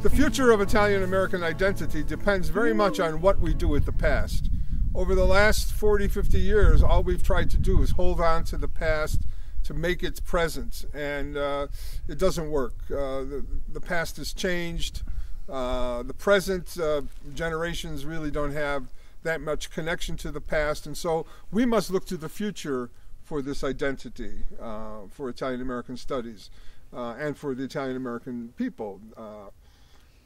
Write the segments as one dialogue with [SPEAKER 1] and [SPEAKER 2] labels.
[SPEAKER 1] The future of Italian-American identity depends very much on what we do with the past. Over the last 40, 50 years, all we've tried to do is hold on to the past to make it present, and it doesn't work. The past has changed. The present generations really don't have that much connection to the past, and so we must look to the future for this identity, for Italian-American studies, and for the Italian-American people.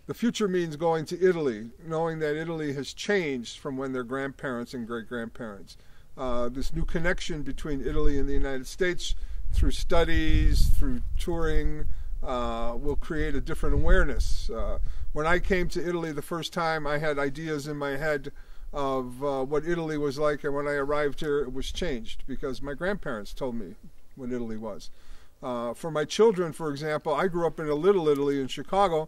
[SPEAKER 1] The future means going to Italy, knowing that Italy has changed from when their grandparents and great-grandparents. This new connection between Italy and the United States through studies, through touring, will create a different awareness. When I came to Italy the first time, I had ideas in my head of what Italy was like, and when I arrived here, it was changed because my grandparents told me what Italy was. For my children, for example, I grew up in a little Italy in Chicago,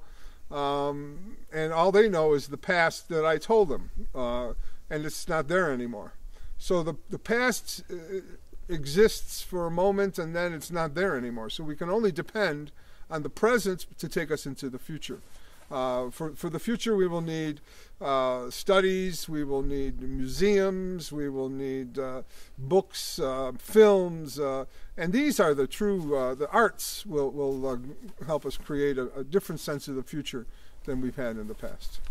[SPEAKER 1] and all they know is the past that I told them, and it's not there anymore. So the past exists for a moment, and then it's not there anymore. So we can only depend on the present to take us into the future. For the future, we will need studies, we will need museums, we will need books, films, and these are the true, the arts will help us create a different sense of the future than we've had in the past.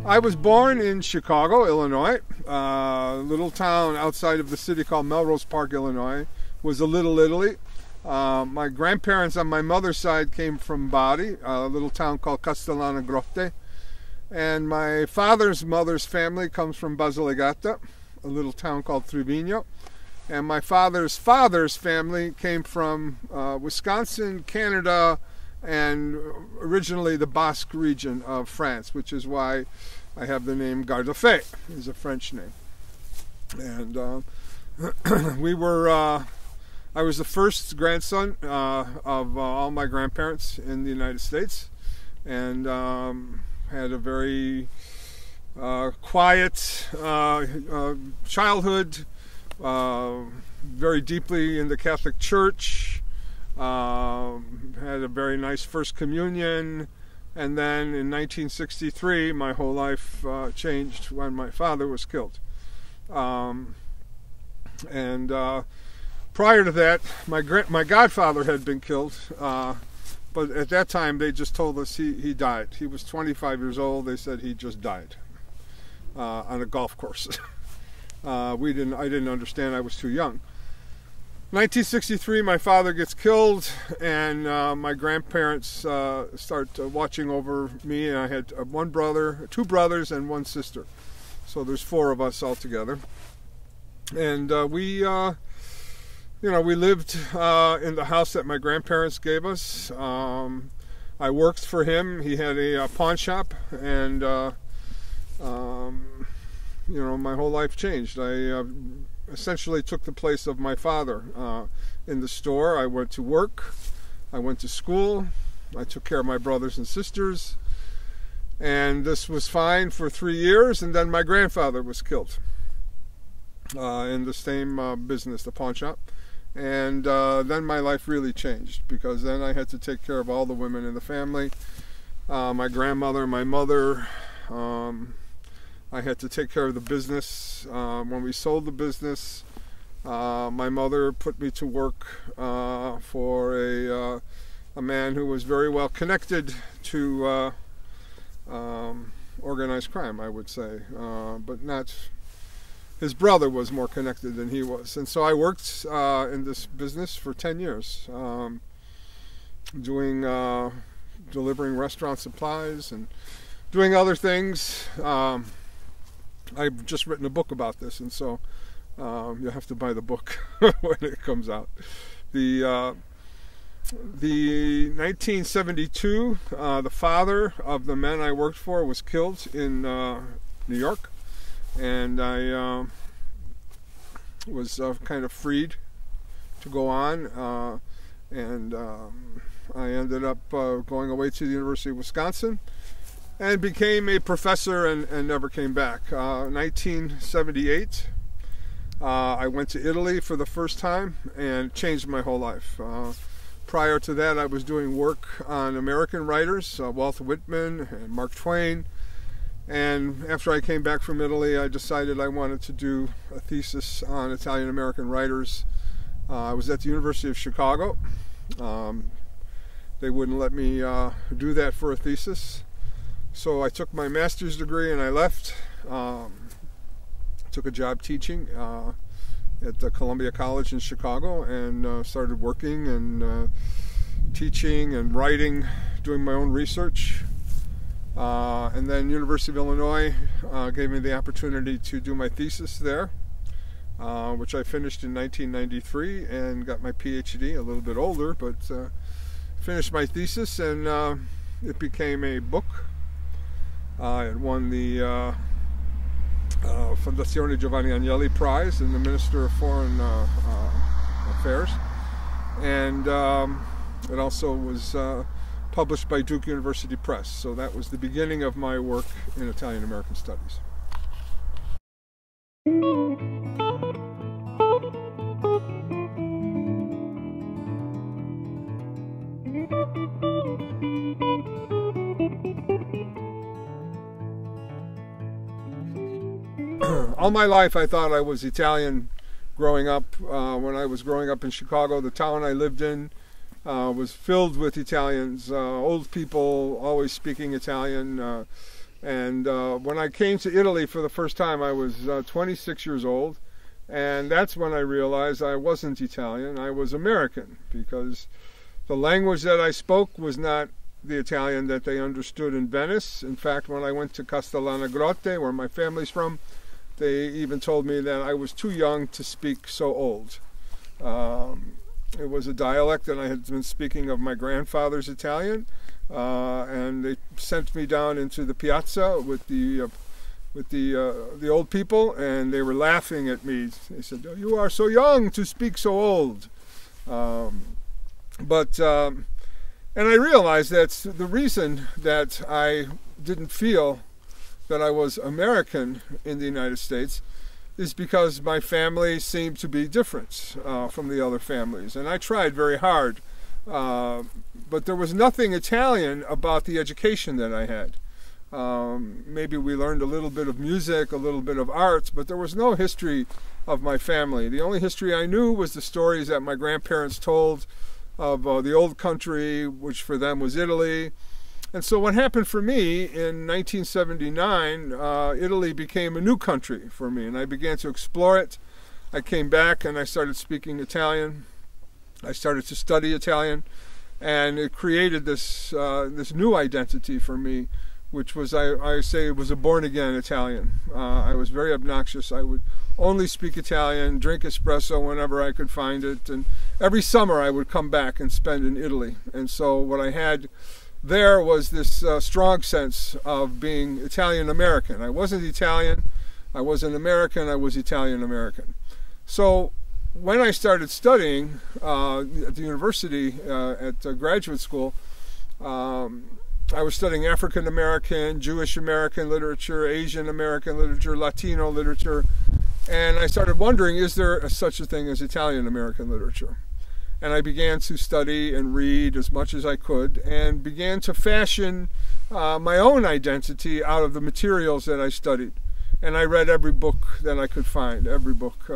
[SPEAKER 1] I was born in Chicago, Illinois. A little town outside of the city called Melrose Park, Illinois. It was a little Italy. My grandparents on my mother's side came from Bari, a little town called Castellana Grotte. And my father's mother's family comes from Basilicata, a little town called Trevino. And my father's family came from Wisconsin, Canada, and originally the Basque region of France, which is why I have the name Gardaphé. It's a French name. And I was the first grandson of all my grandparents in the United States, and had a very quiet childhood, very deeply in the Catholic Church. Had a very nice first communion, and then in 1963 my whole life changed when my father was killed. Prior to that, my godfather had been killed, but at that time they just told us he died. He was 25 years old. They said he just died on a golf course. I didn't understand. I was too young. 1963, my father gets killed, and my grandparents start watching over me. And I had two brothers, and one sister. So there's 4 of us all together. And we lived in the house that my grandparents gave us. I worked for him. He had a pawn shop, and my whole life changed. I essentially took the place of my father in the store. I went to work, I went to school, I took care of my brothers and sisters, and this was fine for 3 years, and then my grandfather was killed in the same business, the pawn shop. And then my life really changed, because then I had to take care of all the women in the family, my grandmother, my mother. I had to take care of the business. When we sold the business, my mother put me to work for a man who was very well connected to organized crime, I would say, but not his brother was more connected than he was. And so I worked in this business for 10 years, delivering restaurant supplies and doing other things. I've just written a book about this, and so you'll have to buy the book when it comes out. The 1972, the father of the men I worked for was killed in New York, and I was kind of freed to go on, and I ended up going away to the University of Wisconsin and became a professor and never came back. 1978, I went to Italy for the first time and changed my whole life. Prior to that, I was doing work on American writers, Walt Whitman and Mark Twain. And after I came back from Italy, I decided I wanted to do a thesis on Italian-American writers. I was at the University of Chicago. They wouldn't let me do that for a thesis. So I took my master's degree and I left. Took a job teaching at the Columbia College in Chicago, and started working and teaching and writing, doing my own research. And then University of Illinois gave me the opportunity to do my thesis there, which I finished in 1993 and got my PhD, a little bit older, but finished my thesis, and it became a book. It won the Fondazione Giovanni Agnelli Prize in the Minister of Foreign Affairs, and it also was published by Duke University Press. So that was the beginning of my work in Italian American Studies. All my life I thought I was Italian growing up. When I was growing up in Chicago, the town I lived in was filled with Italians, old people always speaking Italian. And when I came to Italy for the first time, I was 26 years old. And that's when I realized I wasn't Italian, I was American, because the language that I spoke was not the Italian that they understood in Venice. In fact, when I went to Castellana Grotte, where my family's from, they even told me that I was too young to speak so old. It was a dialect that I had been speaking of my grandfather's Italian, and they sent me down into the piazza with the old people, and they were laughing at me. They said, "Oh, you are so young to speak so old." And I realized that the reason that I didn't feel that I was American in the United States is because my family seemed to be different from the other families. And I tried very hard, but there was nothing Italian about the education that I had. Maybe we learned a little bit of music, a little bit of arts, but there was no history of my family. The only history I knew was the stories that my grandparents told of the old country, which for them was Italy. And so what happened for me in 1979, Italy became a new country for me, and I began to explore it. I came back and I started speaking Italian. I started to study Italian, and it created this new identity for me, which was, I say, it was a born-again Italian. I was very obnoxious. I would only speak Italian, drink espresso whenever I could find it, and every summer I would come back and spend in Italy. And so what I had there was this strong sense of being Italian-American. I wasn't Italian, I wasn't American, I was Italian-American. So when I started studying at the university, at graduate school, I was studying African-American, Jewish-American literature, Asian-American literature, Latino literature, and I started wondering, is there such a thing as Italian-American literature? And I began to study and read as much as I could, and began to fashion my own identity out of the materials that I studied. And I read every book that I could find, every book,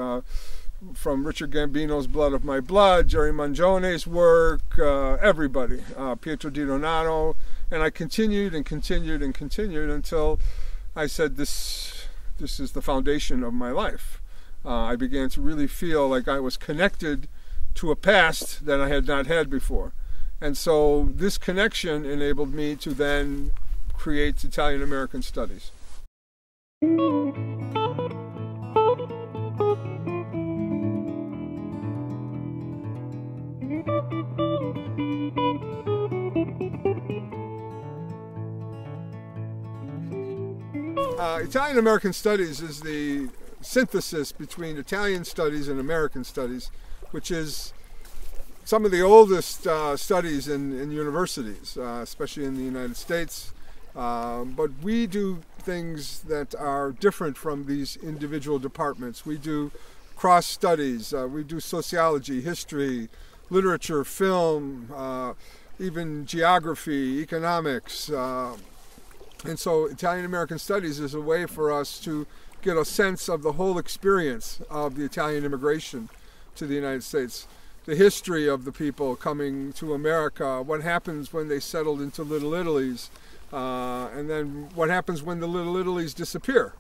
[SPEAKER 1] from Richard Gambino's Blood of My Blood, Jerry Mangione's work, everybody, Pietro Di Donato, and I continued and continued and continued until I said, this this is the foundation of my life. I began to really feel like I was connected to a past that I had not had before. And so this connection enabled me to then create Italian American Studies. Italian American Studies is the synthesis between Italian studies and American studies, which is some of the oldest studies in universities, especially in the United States. But we do things that are different from these individual departments. We do cross studies, we do sociology, history, literature, film, even geography, economics. And so Italian American Studies is a way for us to get a sense of the whole experience of the Italian immigration to the United States, the history of the people coming to America, what happens when they settled into Little Italies, and then what happens when the Little Italies disappear.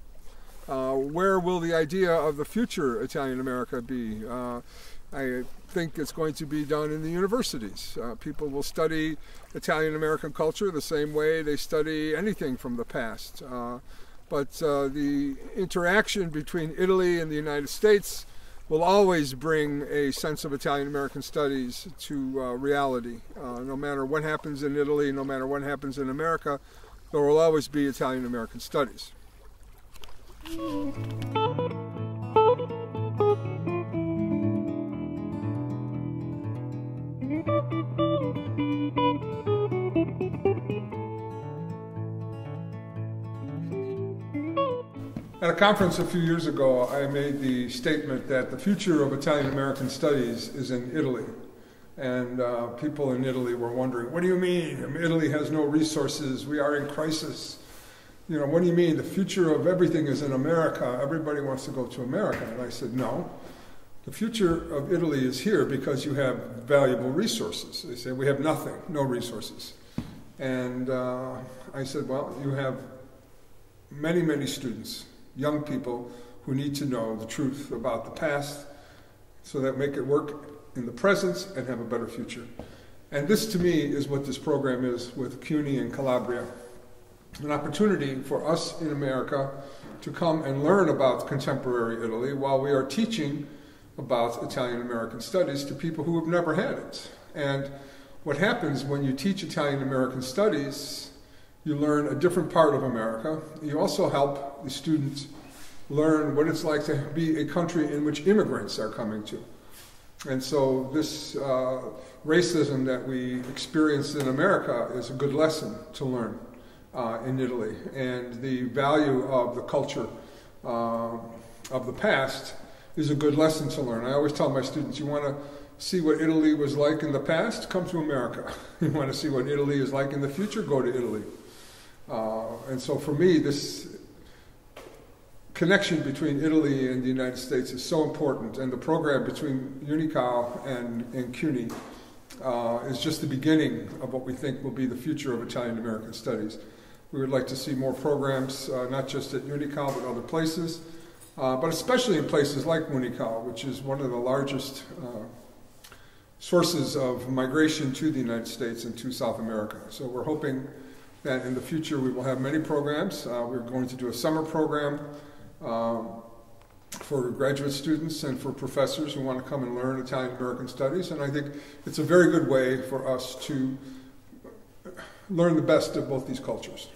[SPEAKER 1] Where will the idea of the future Italian America be? I think it's going to be done in the universities. People will study Italian American culture the same way they study anything from the past. But the interaction between Italy and the United States will always bring a sense of Italian American studies to reality. No matter what happens in Italy, no matter what happens in America, there will always be Italian American studies. At a conference a few years ago, I made the statement that the future of Italian American studies is in Italy. And people in Italy were wondering, what do you mean? Italy has no resources, we are in crisis. You know, what do you mean? The future of everything is in America, everybody wants to go to America. And I said, no, the future of Italy is here because you have valuable resources. They said, we have nothing, no resources. And I said, well, you have many, many students, young people who need to know the truth about the past so that make it work in the present and have a better future. And this to me is what this program is with CUNY and Calabria. An opportunity for us in America to come and learn about contemporary Italy while we are teaching about Italian American studies to people who have never had it. And what happens when you teach Italian American studies, you learn a different part of America. You also help the students learn what it's like to be a country in which immigrants are coming to. And so this racism that we experience in America is a good lesson to learn in Italy. And the value of the culture of the past is a good lesson to learn. I always tell my students, you want to see what Italy was like in the past, come to America. You want to see what Italy is like in the future, go to Italy. And so for me, this connection between Italy and the United States is so important, and the program between UNICAL and CUNY is just the beginning of what we think will be the future of Italian American studies. We would like to see more programs, not just at UNICAL but other places, but especially in places like UNICAL, which is one of the largest sources of migration to the United States and to South America. So we're hoping that in the future we will have many programs. We're going to do a summer program for graduate students and for professors who want to come and learn Italian American studies, and I think it's a very good way for us to learn the best of both these cultures.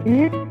[SPEAKER 2] Mm-hmm.